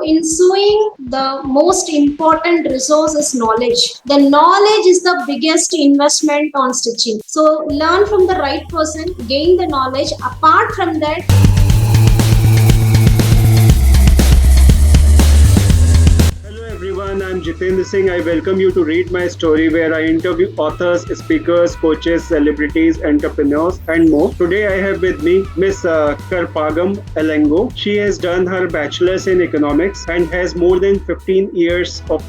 in sewing, the most important resource is knowledge. The knowledge is the biggest investment on stitching. So learn from the right person, gain the knowledge. Apart from that, Hello everyone, I'm Jitendra Singh. I welcome you to Read My Story, where I interview authors, speakers, coaches, celebrities, entrepreneurs, and more. Today I have with me Miss Karpagam Elango. She has done her Bachelors in Economics and has more than 15 years of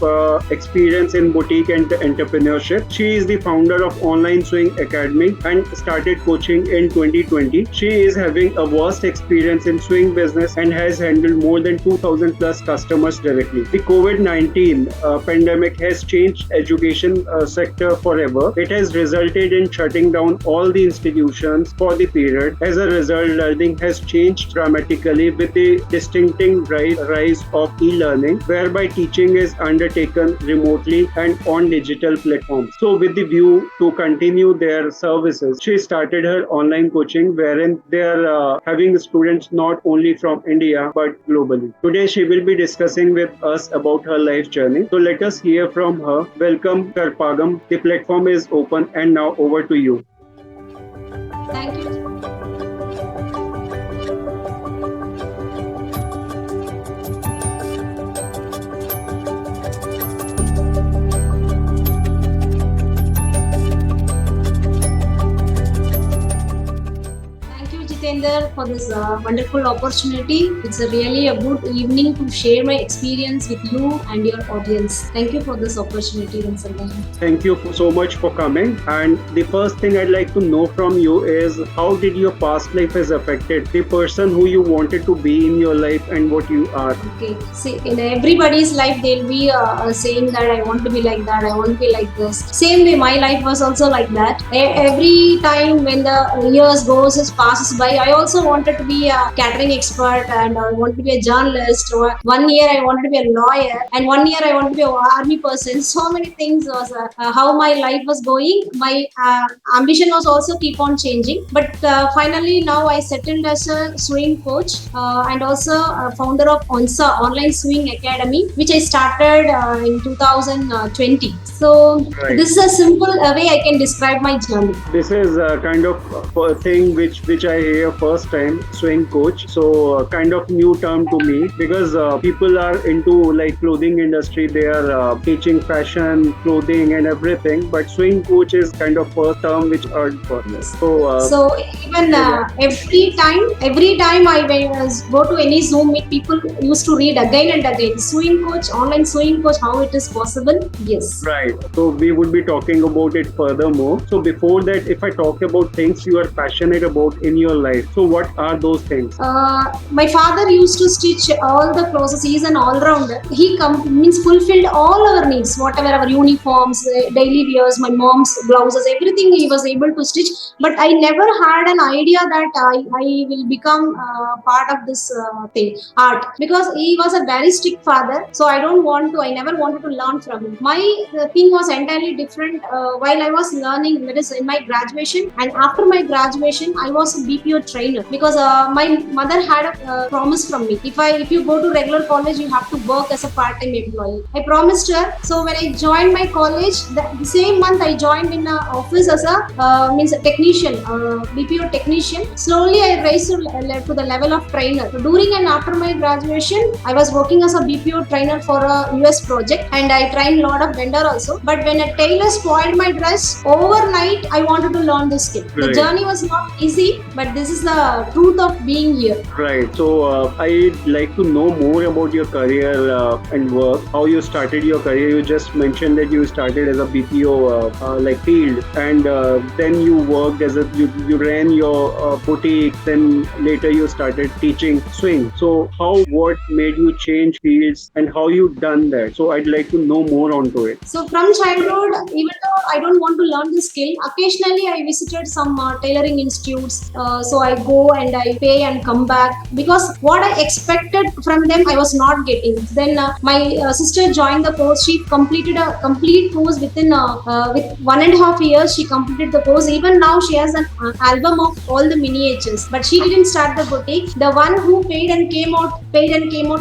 experience in boutique and entrepreneurship. She is the founder of Online Swing Academy and started coaching in 2020. She is having a vast experience in swing business and has handled more than 2,000 plus customers directly. The COVID-19 pandemic has changed education sector forever. It has resulted in shutting down all the institutions for the period. As a result, learning has changed dramatically with the distinctive rise of e-learning, whereby teaching is undertaken remotely and on digital platforms. So with the view to continue their services, she started her online coaching, wherein they are having students not only from India but globally. Today she will be discussing with us about her life journey. So let us hear from her. Welcome, Karpagam. The platform is open, and now over to you. thank you. Thank you, Jitendra, for this wonderful opportunity. It's really a good evening to share my experience with you and your audience. Thank you for this opportunity once again. Thank you so much for coming. And the first thing I'd like to know from you is, how did your past life has affected the person who you wanted to be in your life and what you are? Okay, see, in everybody's life, they'll be saying that I want to be like that, I want to be like this. Same way, my life was also like that. Every time when the years passes by, I also wanted to be a catering expert, and I wanted to be a journalist. Or 1 year I wanted to be a lawyer, and 1 year I wanted to be an army person. So many things was how my life was going. My ambition was also keep on changing. But finally, now I settled as a swing coach and also founder of ONSA Online Swing Academy, which I started in 2020. So Right. this is a simple way I can describe my journey. This is a kind of a thing which I hear first time, swing coach. So kind of new term to me, because people are into like clothing industry. They are teaching fashion, clothing, and everything. But swing coach is kind of first term which I heard for this. So even every time I go to any Zoom meet, people used to read again and again, swing coach, online swing coach, how it is possible? Yes. Right. So we would be talking about it furthermore. So before that, if I talk about things you are passionate about in your life, so what are those things? My father used to stitch all the clothes. He is an all-rounder. He means fulfilled all our needs, whatever our uniforms, daily wears, my mom's blouses, everything he was able to stitch. But I never had an idea that I will become part of this thing, art, because he was a very strict father. So I never wanted to learn from him. My thing was entirely different while I was learning, that is in my graduation. And after my graduation, I was a BPO trainer, because my mother had a promise from me. If you go to regular college, you have to work as a part-time employee. I promised her. So when I joined my college, the same month I joined in an office as a means a technician, BPO technician. Slowly I raised to the level of trainer. So during and after my graduation, I was working as a BPO trainer for a US project, and I trained a lot of vendor also. But when a tailor spoiled my dress, overnight I wanted to learn this skill. The Right. journey was not easy, but this is the truth of being here. Right. So I'd like to know more about your career and work. How you started your career? You just mentioned that you started as a BPO like field, and then you worked as you ran your boutique. Then later you started teaching swing. So what made you change fields, and how you done that? So I'd like to know more onto it. So from childhood, even though I don't want to learn this skill, occasionally I visited some tailoring institutes. So I go and I pay and come back, because what I expected from them I was not getting. Then my sister joined the course. She completed a complete course with 1.5 years. She completed the course. Even now she has an album of all the miniatures. But she didn't start the boutique. The one who paid and came out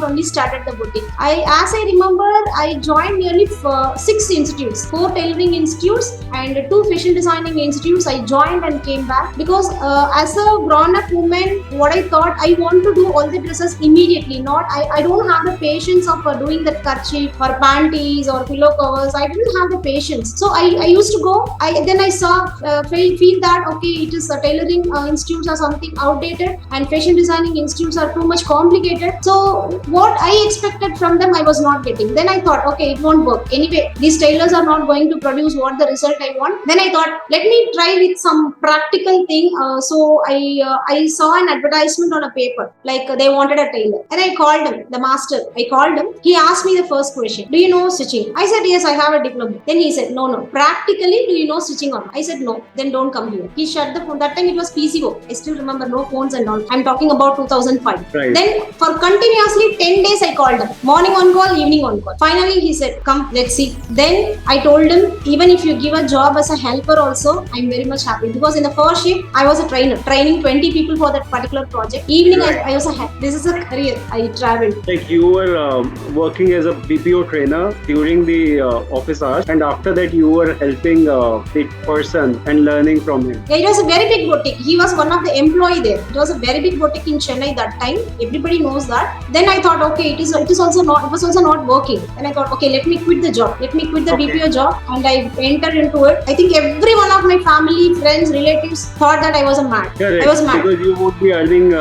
only started the boutique. As I remember, I joined nearly 6 institutes, 4 tailoring institutes and 2 fashion designing institutes. I joined and came back because as a grown-up woman, what I thought, I want to do all the dresses immediately. I don't have the patience of doing the kerchief or panties or pillow covers. I didn't have the patience. So I used to go. Then I saw feel that okay, it is tailoring institutes are something outdated and fashion designing institutes are too much complicated. So what I expected from them, I was not getting. Then I thought, okay, it won't work. Anyway, these tailors are not going to produce what the result I want. Then I thought, let me try with some practical thing. So I saw an advertisement on a paper, like they wanted a tailor, and I called him, the master. I called him. He asked me the first question: do you know stitching? I said yes, I have a diploma. Then he said, no. Practically, do you know stitching or not? I said no. Then don't come here. He shut the phone. That time it was PCO. I still remember, no phones and all. I'm talking about 2005. Right. Then for continuously 10 days I called him. Morning on call, evening on call. Finally he said, come, let's see. Then I told him, even if you give a job as a helper also, I'm very much happy, because in the first shift I was a trainer, training 20 people for that particular project. Evening Right. I was this is a career. I traveled. Like you were working as a BPO trainer during the office hours, and after that you were helping the person and learning from him. Yeah, it was a very big boutique. He was one of the employee there. It was a very big boutique in Chennai that time. Everybody knows that. Then I thought, okay, it was also not working. And I thought, okay, let me quit the job. Let me quit the BPO job, and I entered into it. I think every one of my family, friends, relatives thought that I was a mad. Correct. I was mad. Because you would be earning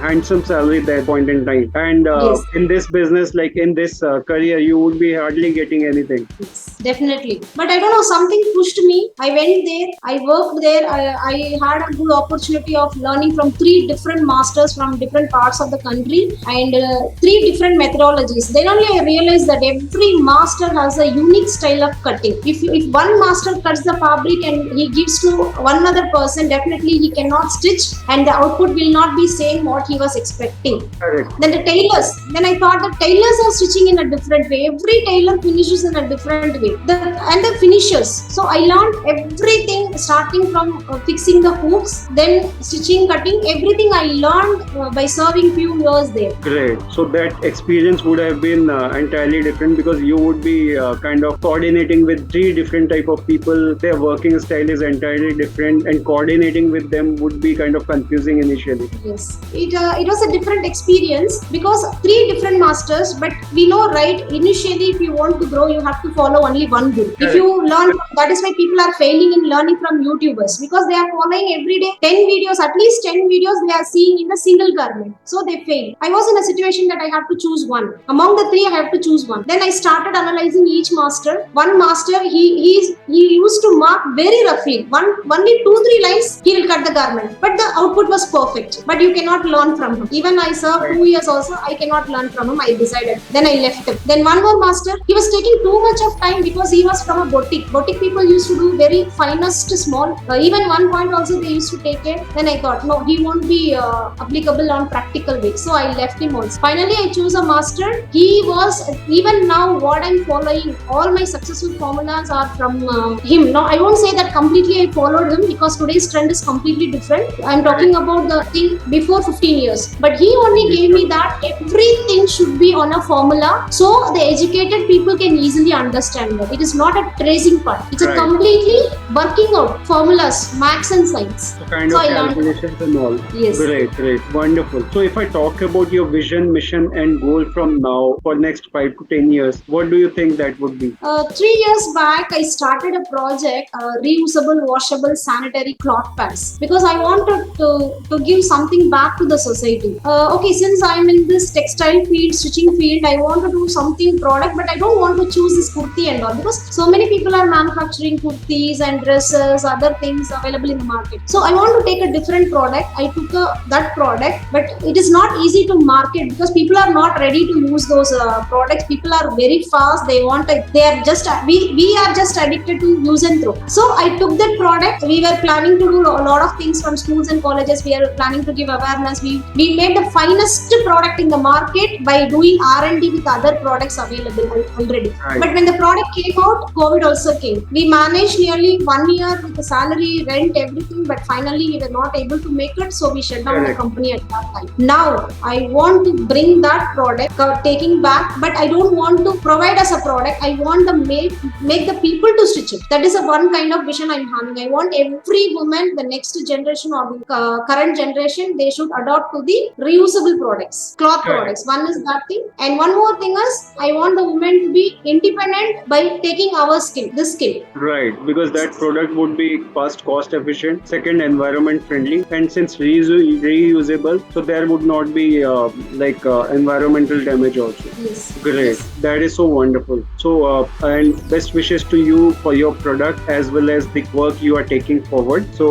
handsome salary at that point in time, and Yes. in this business, like in this career, you would be hardly getting anything. Yes, definitely. But I don't know, something pushed me. I went there, I worked there. I had a good opportunity of learning from 3 different masters from different parts of the country, and 3 different methodologies. Then only I realized that every master has a unique style of cutting. If one master cuts the fabric and he gives to one other person, definitely he cannot stitch, and the output will not be same what he was expecting. Correct. Then the tailors. Then I thought the tailors are stitching in a different way. Every tailor finishes in a different way. And the finishers. So I learned everything, starting from fixing the hooks, then stitching, cutting. Everything I learned by serving few years there. Great. So that experience would have been entirely different, because you would be kind of coordinating with 3 different type of people. Their working style is entirely different, and coordinating with them would be kind of confusing initially. Yes, it was a different experience, because 3 different masters. But we know, right? Initially, if you want to grow, you have to follow only one guru. If you learn, that is why people are failing in learning from YouTubers, because they are following every day 10 videos, at least 10 videos they are seeing in a single garment. So they fail. I was in a situation that I have to choose one. Among the 3, I have to choose one. Then I started analyzing each master. One master, he used to mark very roughly. Only 2-3 lines, he will cut the garment. But the output was perfect. But you cannot learn from him. Even I served 2 years also, I cannot learn from him. I decided. Then I left him. Then one more master, he was taking too much of time, because he was from a boutique. Boutique people used to do very finest small. Even one point also they used to take it. Then I thought, no, he won't be applicable on practical way. So I left him also. Finally, I chose a master. He was, even now what I'm following, all my successful formulas are from him. Now I won't say that completely I followed him, because today's trend is completely different. I'm talking about the thing before 15 years. But he only gave me that everything should be on a formula, so the educated people can easily understand that. It is not a tracing part. It's a completely working out formulas, maths and science. So kind of calculations and all. Yes. Great. Wonderful. So if I talk about your vision, mission and goal from now for next 5 to 10 years, what do you think that would be? 3 years back, I started a project, reusable, washable, sanitary cloth pads, because I wanted to give something back to the society. Okay, since I'm in this textile field, stitching field, I want to do something product, but I don't want to choose this kurti and all, because so many people are manufacturing kurtis and dresses, other things available in the market. So I want to take a different product. I took that product, but it is not easy to market, because people are not ready to use those products. People are very fast. They are just we are just addicted to use and throw. So I took that product. We were planning to do a lot of things from schools and colleges, we are planning to give awareness. We made the finest product in the market by doing R&D with other products available already. Right. But when the product came out, COVID also came. We managed nearly 1 year with the salary, rent, everything, but finally we were not able to make it, so we shut down the Correct. company at that time. Now I want to bring that product, taking back, but I don't want to provide as a product. I want to make the people to stitch it. That is a one kind of vision I'm having. I want every woman, the next generation or the current generation, they should adopt to the reusable products, cloth Correct. products. One is that thing, and one more thing is I want the women to be independent by taking our skill, this skill. Right, because that product would be first cost efficient, second environment friendly, and since reusable, so there would not be environmental damage also. Yes. Great, Yes. that is so wonderful. So and best wishes to you for your product as well as the work you are taking forward. So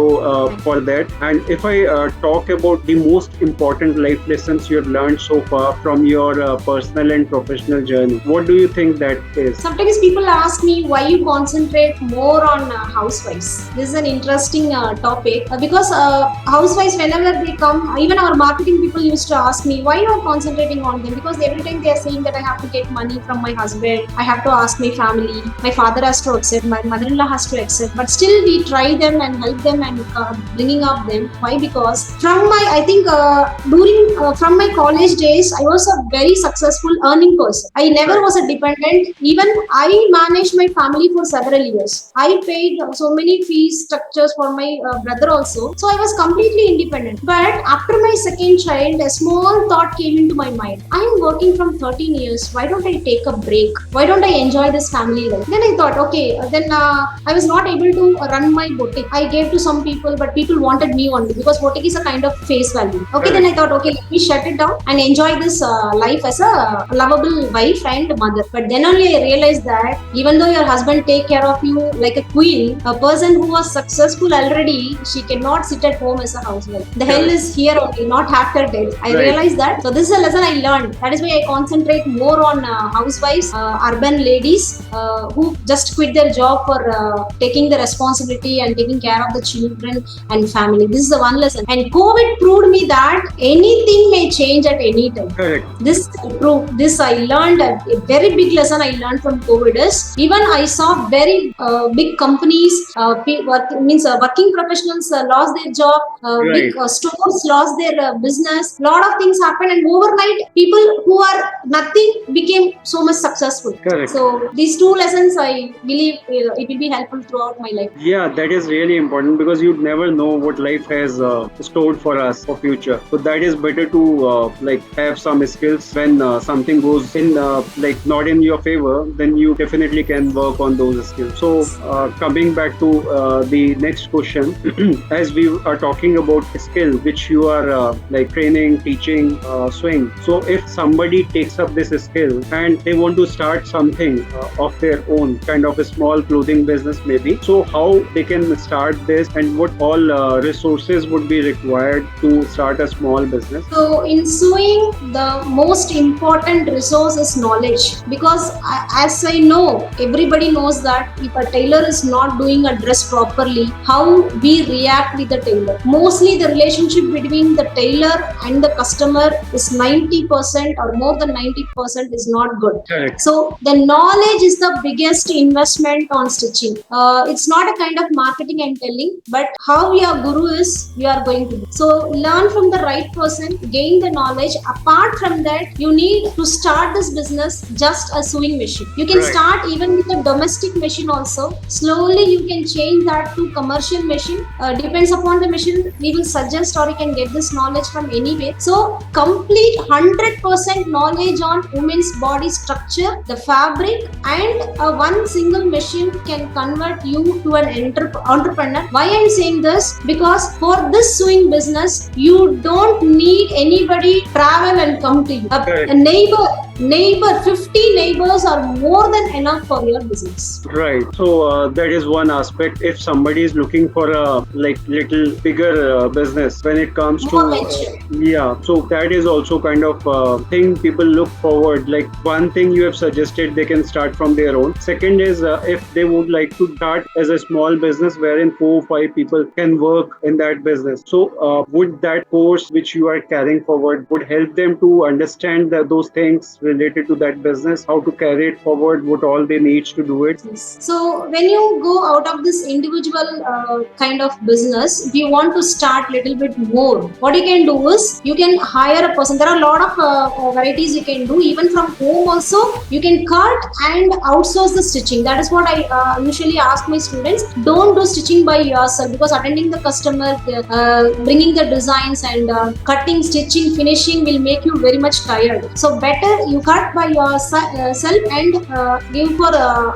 for that, and if I talk about the most important life lessons you have learned so far from your personal and professional journey, what do you think that is? Sometimes people ask me why you concentrate more on housewives. This is an interesting topic because housewives, whenever they come, even our marketing people used to ask me why you are concentrating on them, because every time they are saying that I have to get money from my husband, I have to ask my family, my father has to accept, my mother-in-law has to accept, but still we try them and help them and bringing up them. Why? Because from my, I think from my college days, I was a very successful earning person. I never was a dependent. Even I managed my family for several years. I paid so many fees structures for my brother also. So I was completely independent. But after my second child, a small thought came into my mind. I am working from 13 years. Why don't I take a break? Why don't I enjoy this family life? Then I thought, okay, then I was not able to run my boutique. I gave to some people, but people wanted me only because boutique is a kind of face value. Okay, then I thought, okay, let me shut it down and enjoy this life as a lovable wife and mother. But then only I realized that even though your husband take care of you like a queen, a person who was successful already, she cannot sit at home as a housewife. The hell is here only, not after death. I realized that. So this is a lesson I learned. That is why I concentrate more on housewives, urban ladies who just quit their job for taking the responsibility and taking care of the children and family. This is the one lesson. And COVID proved me that anything may change at any time. Correct. This proved, this I learned, a very big lesson I learned from COVID is, even I saw very big companies, working professionals lost their job, big stores lost their business, lot of things happened, and overnight people who are nothing became so much successful. Correct. So these two lessons I believe it will be helpful throughout my life. Yeah, that is really important because you never know what life has stored for us for future. So that is better to have some skills when something goes in not in your favor, then you definitely can work on those skills. So coming back to the next question, as we are talking about skill which you are training, teaching, swing. So if somebody takes up this skill and they want to start something of their own, kind of a small clothing business maybe, so how they can start this and what all resources would be required to start a small business? So in sewing, the most important resource is knowledge, because as I know, everybody knows that if a tailor is not doing a dress properly, how we react with the tailor. Mostly the relationship between the tailor and the customer is 90% or more than 90% is not good. Correct. So the knowledge is the biggest investment on stitching. It's not a kind of marketing I'm telling, but how your guru is, you are going to do. So learn from the right person, gain the knowledge. Apart from that, you need to start this business just a sewing machine. You can start even with a domestic machine also. Slowly you can change that to commercial machine. Depends upon the machine, we will suggest, or you can get this knowledge from anywhere. So complete 100% knowledge on women's body structure, the fabric, and one single machine can convert you to an entrepreneur. Why I'm saying this? Because for this sewing business, you don't need anybody travel and come to you. A neighbor neighbor, 50 neighbors are more than enough for your business. Right. So that is one aspect. If somebody is looking for a like little bigger business when it comes to More venture. yeah, so that is also kind of thing people look forward. Like one thing you have suggested, they can start from their own. Second is if they would like to start as a small business wherein 4 or 5 people can work in that business. So would that course which you are carrying forward would help them to understand those things related to that business, how to carry it forward, what all they need to do it. Yes. So when you go out of this individual kind of business, if you want to start little bit more, what you can do is you can hire a person. There are a lot of varieties you can do. Even from home also, you can cut and outsource the stitching. That is what I usually ask my students. Don't do stitching by yourself, because attending the customer, bringing the designs and cutting, stitching, finishing will make you very much tired. So better you cut by yourself and give for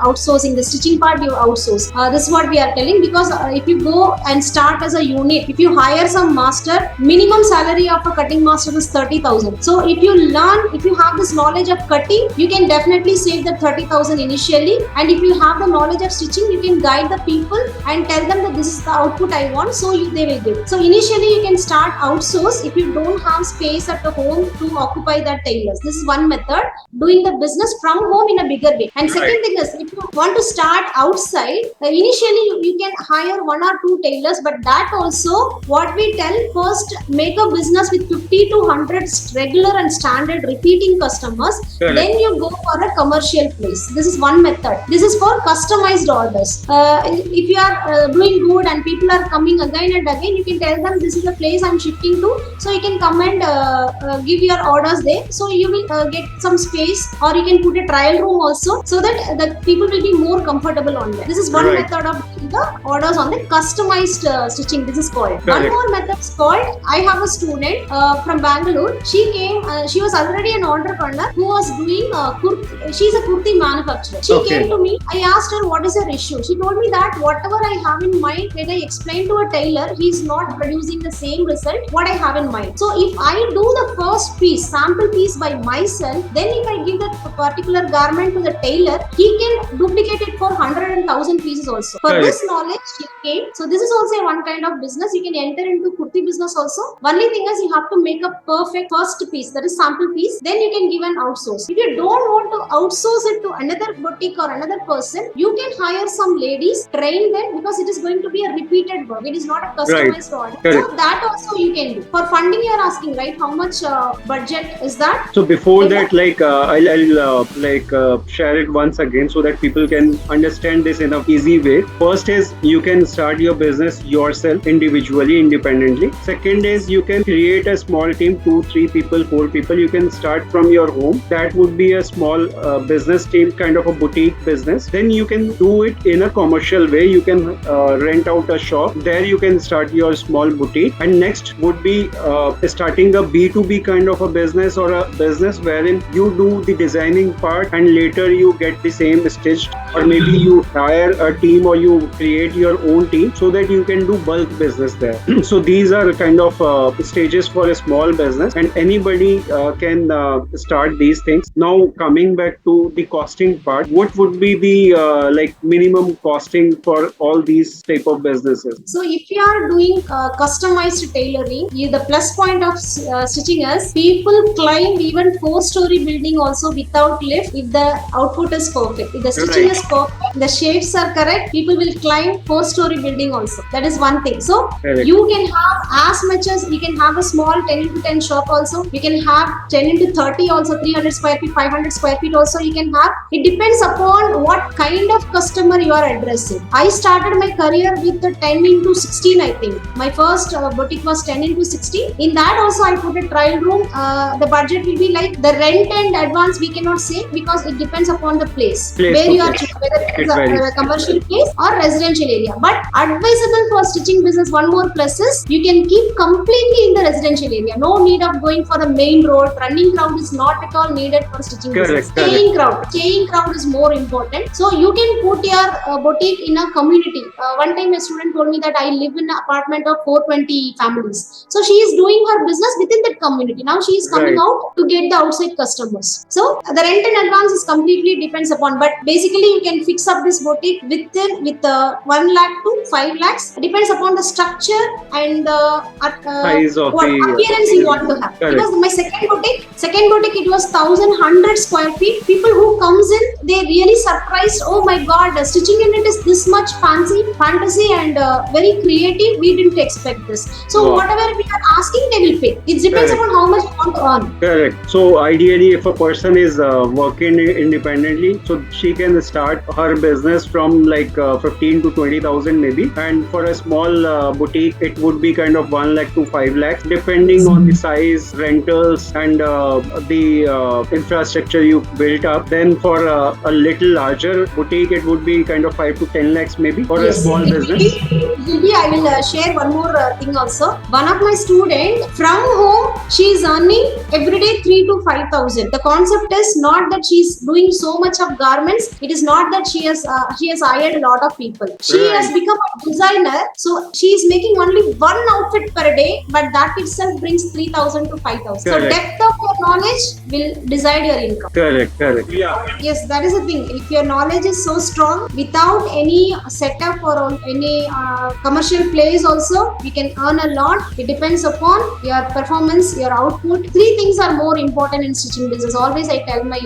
outsourcing. The stitching part you outsource. This is what we are telling, because if you go and start as a unit, if you hire some master, minimum salary of a cutting master is 30,000. So if you learn, if you have this knowledge of cutting, you can definitely save the 30,000 initially. And if you have the knowledge of stitching, you can guide the people and tell them that this is the output I want, so they will give. So initially you can start outsource if you don't have space at the home to occupy that tailors. This is one method, doing the business from home in a bigger way. And second thing is, if you want to start outside, initially you can hire 1 or 2 tailors, but that also what we tell, first make a business with 50 to 100 regular and standard repeating customers. Correct. Then you go for a commercial place. This is one method. This is for customized orders. If you are doing good and people are coming again and again, you can tell them this is the place I'm shifting to, so you can come and give your orders there. So you will get some space, or you can put a trial room also, so that the people will be more comfortable on there. This is one Right. method of doing the orders on the customized stitching. This is called. One Correct. more method is called, I have a student from Bangalore. She came, she was already an entrepreneur who was doing she's a kurti manufacturer. She Okay. came to me. I asked her what is her issue. She told me that whatever I have in mind, when I explain to a tailor, he's not producing the same result what I have in mind. So if I do the first piece, sample piece by myself, then if I give that particular garment to the tailor, he can duplicate it for 100 and 1,000 pieces also. For Correct. this knowledge, she came. So this is also a one kind of business. You can enter into kurti business also. Only thing is, you have to make a perfect first piece, that is sample piece. Then you can give an outsource. If you don't want to outsource it to another boutique or another person, you can hire some ladies, train them, because it is going to be a repeated work. It is not a customized order. Correct. So that also you can do. For funding, you are asking, right? How much budget is that? So before that, like I'll share it once again so that people can understand this in a easy way. First is you can start your business yourself individually, independently. Second is you can create a small team, 2, 3 people, 4 people. You can start from your home. That would be a small business team, kind of a boutique business. Then you can do it in a commercial way. You can rent out a shop. There you can start your small boutique. And next would be starting a B2B kind of a business, or a business wherein you do the designing part and later you get the same stitched, or maybe you hire a team or you create your own team so that you can do bulk business there. So these are kind of stages for a small business, and anybody can start these things. Now coming back to the costing part, what would be the like minimum costing for all these type of businesses? So if you are doing customized tailoring, the plus point of stitching is, people climb even 4-story building also without lift if the output is perfect. If the stitching Right. is perfect, the shapes are correct, people will climb 4-story building also. That is one thing. So Correct. you can have as much as, you can have a small 10 into 10 shop also. You can have 10 into 30 also, 300 square feet, 500 square feet also you can have. It depends upon what kind of customer you are addressing. I started my career with the 10 into 16, I think. My first boutique was 10 into 16. In that also I put a trial room. The budget will be like, the rent and advance we cannot say, because it depends upon the place where you are, Okay. whether it is It varies. a commercial place or residential area. But advisable for stitching business, one more plus is, you can keep completely in the residential area. No need of going for the main road. Running crowd is not at all needed for stitching business. Correct. Staying crowd is more important. So you can put your boutique in a community. One time a student told me that I live in an apartment of 420 families. So she is doing her business within that community. Now she is coming Right. out to get the outside customer. customers. So the rent in advance is completely depends upon, but basically you can fix up this boutique with 1 lakh to 5 lakhs. Depends upon the structure and the Size of what the appearance you want to have. correct. Because my second boutique, it was 1,100 square feet. People who comes in, they really surprised. Oh my God, the stitching in it is this much fantasy and very creative. We didn't expect this. So Wow. whatever we are asking, they will pay. It depends Correct. upon how much you want to earn. Correct. So ideally, if a person is working independently, so she can start her business from like 15 to 20,000 maybe, and for a small boutique, it would be kind of 1 lakh to 5 lakhs, depending on the size, rentals, and the infrastructure you built up. Then for a little larger boutique, it would be kind of 5 to 10 lakhs maybe for a small business. Maybe I will share one more thing also. One of my student from home, she is earning every day 3 to 5,000. The concept is not that she is doing so much of garments. It is not that she has hired a lot of people. She has Right. become a designer, so she is making only one outfit per day, but that itself brings 3,000 to 5,000. So Correct. depth of your knowledge will decide your income. Correct. Correct. Yeah. Yes, that is the thing. If your knowledge is so strong, without any setup or any commercial plays also, we can earn a lot. It depends upon your performance, your output. Three things are more important in stitching business. Always I tell my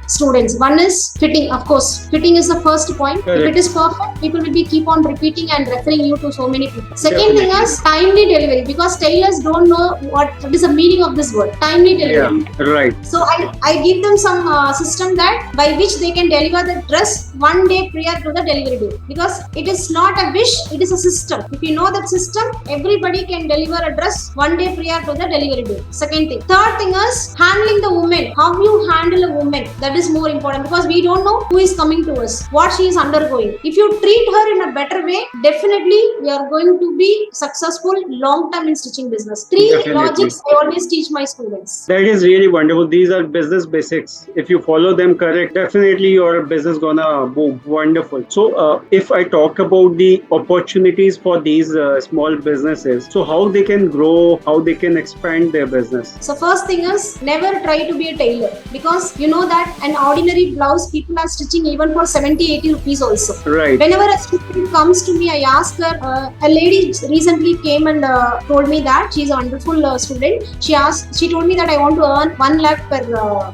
students. One is fitting. Of course, fitting is the first point. Correct. If it is perfect, people will be keep on repeating and referring you to so many people. Second thing Definitely. is timely delivery, because tailors don't know what is the meaning of this word. Timely delivery. Yeah. Right. So I give them some system that by which they can deliver the dress 1 day prior to the delivery date, because it is not a wish, it is a system. If you know that system, everybody can deliver a dress 1 day prior to the delivery date. Second thing. Third thing is handling the woman. How you handle a woman, that is more important, because we don't know who is coming to us, what she is undergoing. If you treat her in a better way, definitely you are going to be successful long term in stitching business. Three Definitely. logics I always teach my students. That is really wonderful. These are business basics. If you follow them correct, definitely your business gonna boom. Wonderful. So, if I talk about the opportunities for these small businesses, so how they can grow, how they can expand their business. So first thing is never try to be a tailor, because you know that an ordinary blouse people are stitching even for 70-80 rupees also. Right. Whenever a student comes to me, I ask her. A lady recently came and told me that she's a wonderful student. She told me that I want to earn 1 lakh per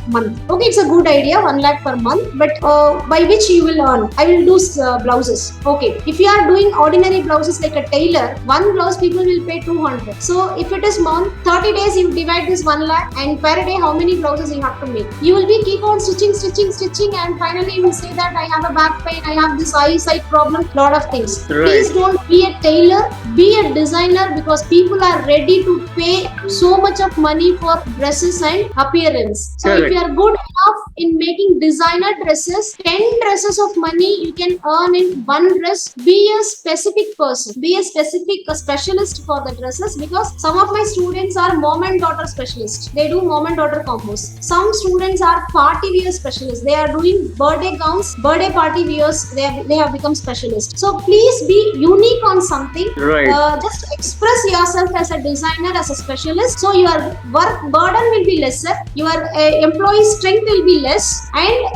month. Okay, it's a good idea, 1 lakh per month. But by which you will earn? I will do blouses. Okay, if you are doing ordinary blouses like a tailor, one blouse people will pay 200. So if it is month, 30 days you divide this 1 lakh, and per day how many blouses you have to make? You will be keep on stitching, and finally you will say that I have a back pain, I have this eyesight problem, lot of things. Right. Please don't be a tailor, be a designer, because people are ready to pay so much of money for dresses and appearance. So Correct. if you are good enough in making designer dresses, 10 dresses of money you can earn in one dress. Be a specific person, be a specialist for the dresses, because some of my students are mom and daughter specialists. They do mom and daughter combos. Some students are party wear specialists. They are doing birthday gowns, birthday party wears. They have become specialists. So please be unique on something. Right. Just express yourself as a designer, as a specialist. So your work burden will be lesser, your employee strength will be less,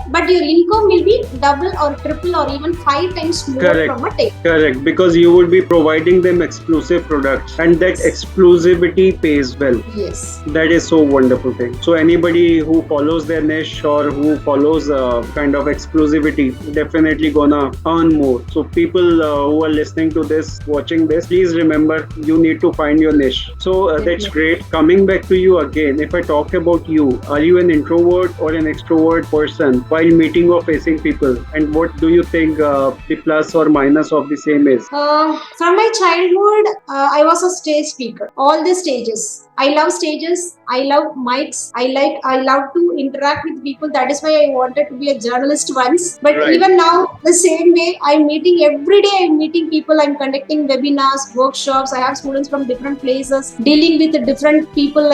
but your income will be double or triple or even 5 times more Correct. from a tailor. Correct. Because you would be providing them exclusive products, and that exclusivity pays well. Yes. That is so wonderful thing. So anybody who follows their niche or who follows kind of exclusivity, definitely gonna earn more. So people who are listening to this, watching this, please remember you need to find your niche. So that's great. Coming back to you again, if I talk about you, are you an introvert or an extrovert person while meeting or facing people? And what do you think the plus or minus of the same is? From my childhood, I was a stage speaker. All the stages. I love stages. I love mics. I love to interact with people. That is why I wanted to be a journalist once. But Right. even now, the same way, I'm meeting every day. I'm meeting people. I'm conducting webinars, workshops. I have students from different places, dealing with different people.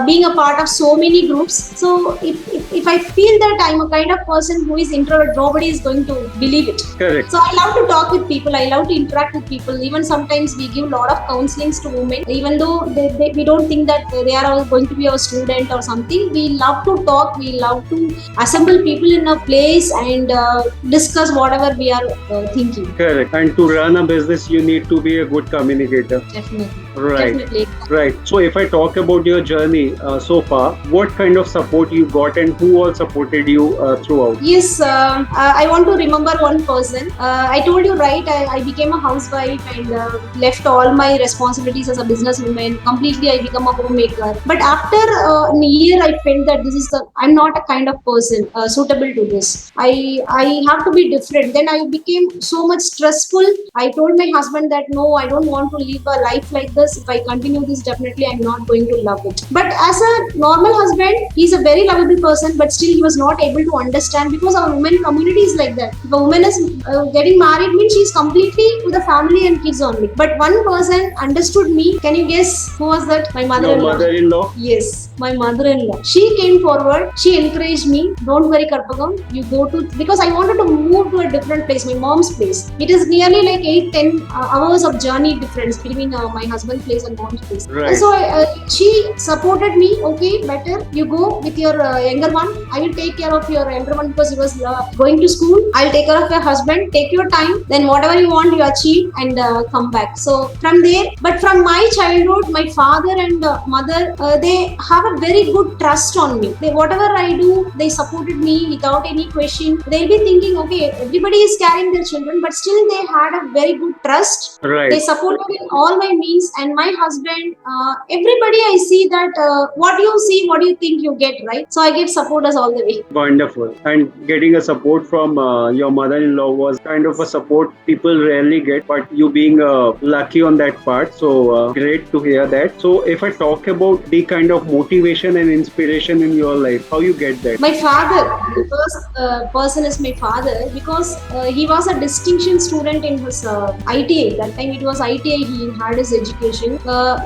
Being a part of so many groups. So if I feel that I'm a kind of person who is introvert, nobody is going to believe it. Correct. So I love to talk with people. I love to interact with people. Even sometimes we give a lot of counselings to women, even though we don't think that they are all going to be our student incident or something, we love to talk, we love to assemble people in a place and discuss whatever we are thinking. Correct. And to run a business, you need to be a good communicator. Definitely. Right. Definitely. Right. So if I talk about your journey so far, what kind of support you got and who all supported you throughout? Yes, I want to remember one person. I told you, right, I became a housewife and left all my responsibilities as a businesswoman. Completely, I become a homemaker. But after a year, I felt that I'm not a kind of person suitable to this. I have to be different. Then I became so much stressful. I told my husband that no, I don't want to live a life like this. If I continue this, definitely I'm not going to love it. But as a normal husband, he's a very lovable person, but still he was not able to understand, because our women community is like that. If a woman is getting married, means she's completely with the family and kids only. But one person understood me. Can you guess who was that? My mother-in-law. Your mother-in-law? Yes, my mother-in-law. She came forward. She encouraged me. Don't worry, Karpagam. You go to, because I wanted to move to a different place, my mom's place. It is nearly like 8-10 hours of journey difference between my husband's place and mom's place. Right. So she supported me. Okay, better you go with your younger one. I will take care of your elder one because he was going to school. I'll take care of your husband. Take your time. Then whatever you want, you achieve and come back. So from there, but from my childhood, my father and mother, they have a very good trust on me. Whatever I do, they supported me without any question. They'll be thinking, okay, everybody is carrying their children, but still they had a very good trust. Right. They supported in all my means, and my husband, everybody I see that what you see, what you think you get, right? So I give supporters all the way. Wonderful. And getting a support from your mother-in-law was kind of a support people rarely get, but you being lucky on that part. So great to hear that. So if I talk about the kind of motivation and inspiration in your life, how you get that? My father, the first person is my father, because he was a distinction student in his ITA. That time it was ITA, he had his education.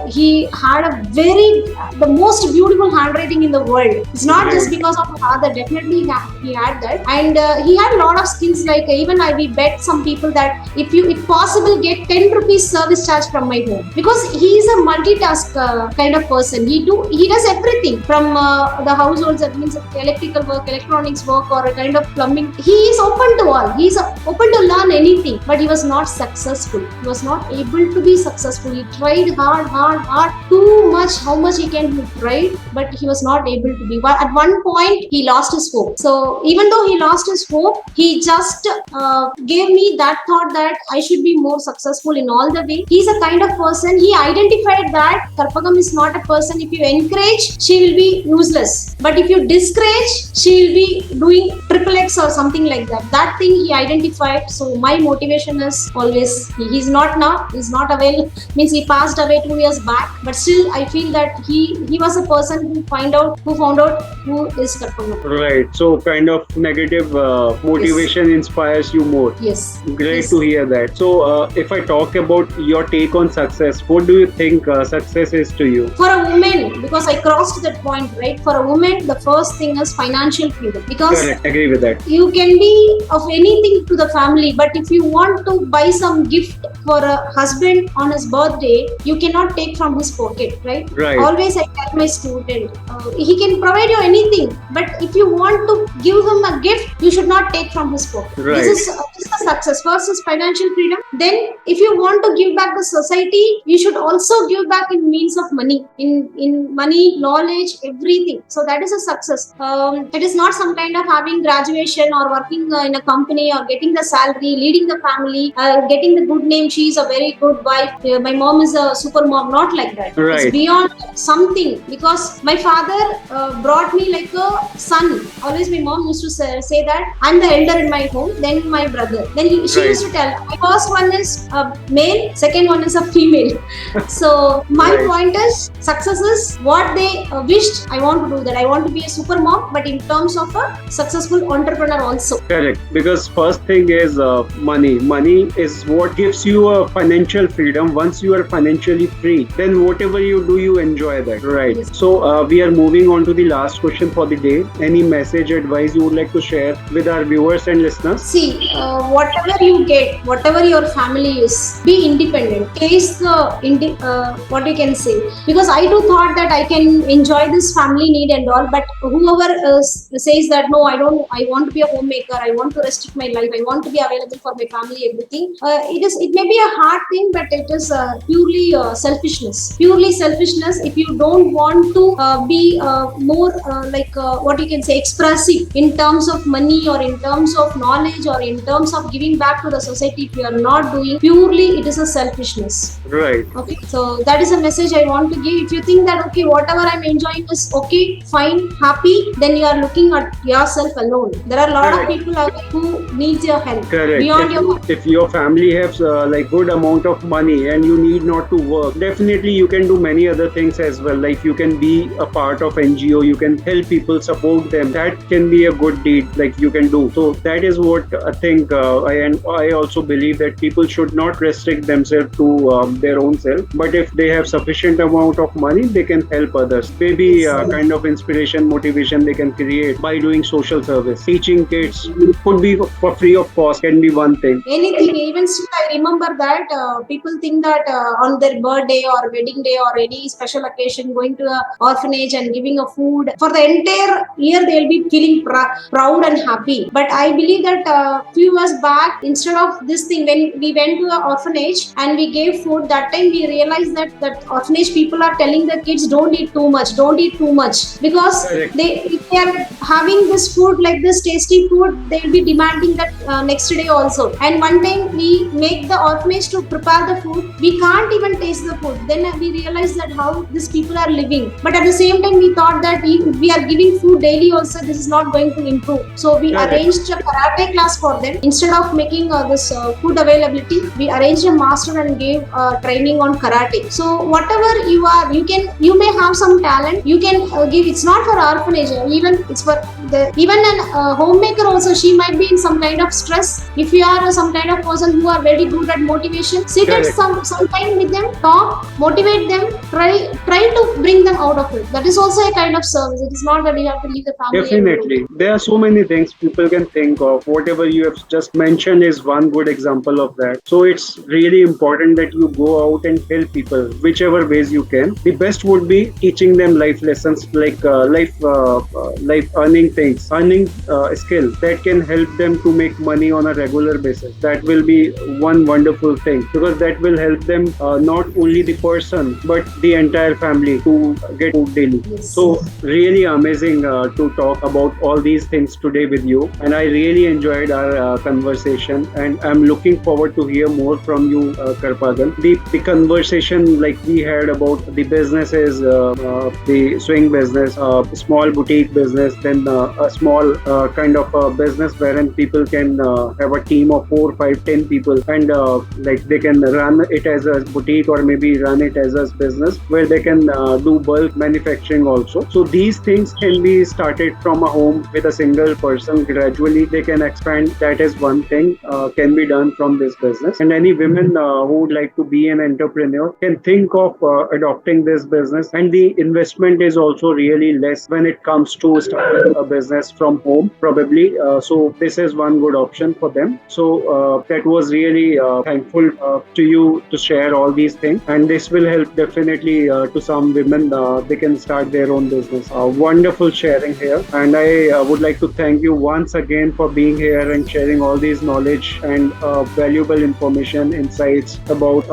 He had the most beautiful handwriting in the world. It's not just because of my father, definitely he had that. And he had a lot of skills, like even we bet some people that if possible, get 10 rupees service charge from my home, because he is a multitask kind of person. He does everything from the households, that means electrical work, electronics work, or a kind of plumbing. He is open to all. He is open to learn anything, but he was not successful. He was not able to be successful. He tried hard, too much. How much he can, he tried, but he was not able to be. But at one point, he lost his hope. So even though he lost his hope, he just gave me that thought that I should be more successful in all the way. He's a kind of person, he identified that Karpagam is not a person, if you encourage, she will be useless. But if you discourage, she will be doing triple X or something like that. That thing he identified. So my motivation is always, he's not now, he's not available, means he passed away 2 years back. But still, I feel that he was a person who found out who is Karpagam. Right. So kind of negative motivation inspires you more. Yes. Great Yes. to hear that. So if I talk about your take on success, what do you think success is to you? For a woman, because I crossed that point, right? For a woman, the first thing is financial freedom. Because Correct. Agree with that. you can be of anything to the family, but if you want to buy some gift for a husband on his birthday, you cannot take from his pocket, right? Right. Always I tell my student, he can provide you anything, but if you want to give him a gift, you should not take from his pocket. Right. This is a success. First is financial freedom. Then, if you want to give back the society, you should also give back in means of money, in money, knowledge, everything. So that is a success. It is not some kind of having graduation or working in a company or getting the salary, leading the family, getting the good name. She is a very good wife. My mom is a super mom. Not like that. Right. It's beyond something, because my father brought me like a son. Always my mom used to say that I'm the elder in my home, then my brother. Then she used to tell, my first one is a male, second one is a female. So my Right. point is, success is what they wished. I want to do that. I want to be a super mom, but in terms of a successful entrepreneur also. Correct. Because first thing is money. Money is what gives you a financial freedom. Once you are financially free, then whatever you do, you enjoy that. Right. Yes. So we are moving on to the last question for the day. Any message, advice you would like to share with our viewers and listeners? See, whatever you get, whatever your family is, be independent. Taste the what you can say. Because I do thought that I can enjoy this family need and all, but whoever says that no, I don't, I want to be a homemaker, I want to restrict my life, I want to be available for my family, everything. It may be a hard thing, but it is purely selfishness. Purely selfishness. If you don't want to be more what you can say expressive in terms of money or in terms of knowledge or in terms of giving back to the society, if you are not doing, purely it is a selfishness. Right. Okay, so that is a message I want to give. If you think that okay, whatever I'm enjoying is okay, fine, happy, then you are looking at yourself alone. There are a lot of Correct. people out there who needs your help Correct. beyond your. If your family has like good amount of money and you need not to work, definitely you can do many other things as well. Like you can be a part of NGO, you can help people, support them. That can be a good deed like you can do. So that is what I think. I also believe that people should not restrict themselves to their own self. But if they have sufficient amount of money, they can help others. Maybe kind of inspiration, motivation they can create by doing social service. Teaching kids could be for free of cost, can be one thing. Anything, even still, I remember that people think that on their birthday or wedding day or any special occasion, going to a orphanage and giving a food for the entire year, they'll be feeling proud and happy. But I believe that few years back, instead of this thing, when we went to an orphanage and we gave food, that time we realized that orphanage people are telling the kids don't eat too much, don't eat too much, because Correct. if they are having this food like this tasty food, they will be demanding that next day also. And one time we make the orphanage to prepare the food, we can't even taste the food. Then we realized that how these people are living. But at the same time, we thought that we are giving food daily also, this is not going to improve. So we Correct. arranged a karate class for them. Instead of making this food availability, we arranged a master and gave training on karate. So whatever you are, you may have some talent, you can give. It's not for orphanage, even it's for even an homemaker also. She might be in some kind of stress. If you are some kind of person who are very good at motivation, sit at Correct. some time with them, talk, motivate them, try to bring them out of it. That is also a kind of service. It is not that you have to leave the family. Definitely. There are so many things people can think of. Whatever you have just mentioned is one good example of that. So it's really important that you go out and help people whichever ways you can. The best would be teaching them life lessons like life earning things, earning skills that can help them to make money on a regular basis. That will be one wonderful thing because that will help them not only the person but the entire family to get food daily. Yes. So really amazing to talk about all these things today with you, and I really enjoyed our conversation, and I'm looking forward to hear more from you, Karpagam. The conversation like we had about the businesses, the swing business, small boutique business, then a small kind of business wherein people can have a team of 4, 5, 10 people, and like they can run it as a boutique or maybe run it as a business where they can do bulk manufacturing also. So these things can be started from a home with a single person. Gradually they can expand. That is one thing can be done from this business. And any women who would like to be an entrepreneur can think of adopting this business, and the investment is also really less when it comes to starting a business from home probably. So this is one good option for them. So that was really thankful to you to share all these things, and this will help definitely to some women. They can start their own business. Wonderful sharing here, and I would like to thank you once again for being here and sharing all these knowledge and valuable information, insights about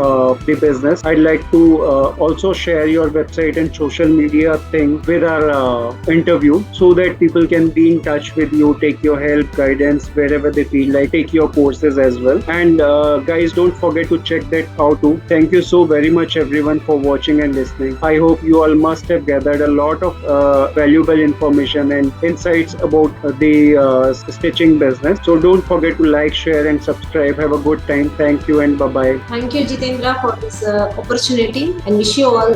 the business. I'd like to also share your website and social media thing with our interview so that people can be in touch with you, take your help, guidance wherever they feel like, take your courses as well. And guys, don't forget to check that out too. Thank you so very much everyone for watching and listening. I hope you all must have gathered a lot of valuable information and insights about the stitching business. So don't forget to like, share and subscribe. Have a good time. Thank you and bye-bye. Thank you, Jitendra, for this opportunity, and wish you all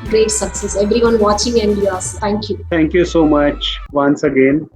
great success. Everyone watching and yours. Thank you. Thank you so much once again.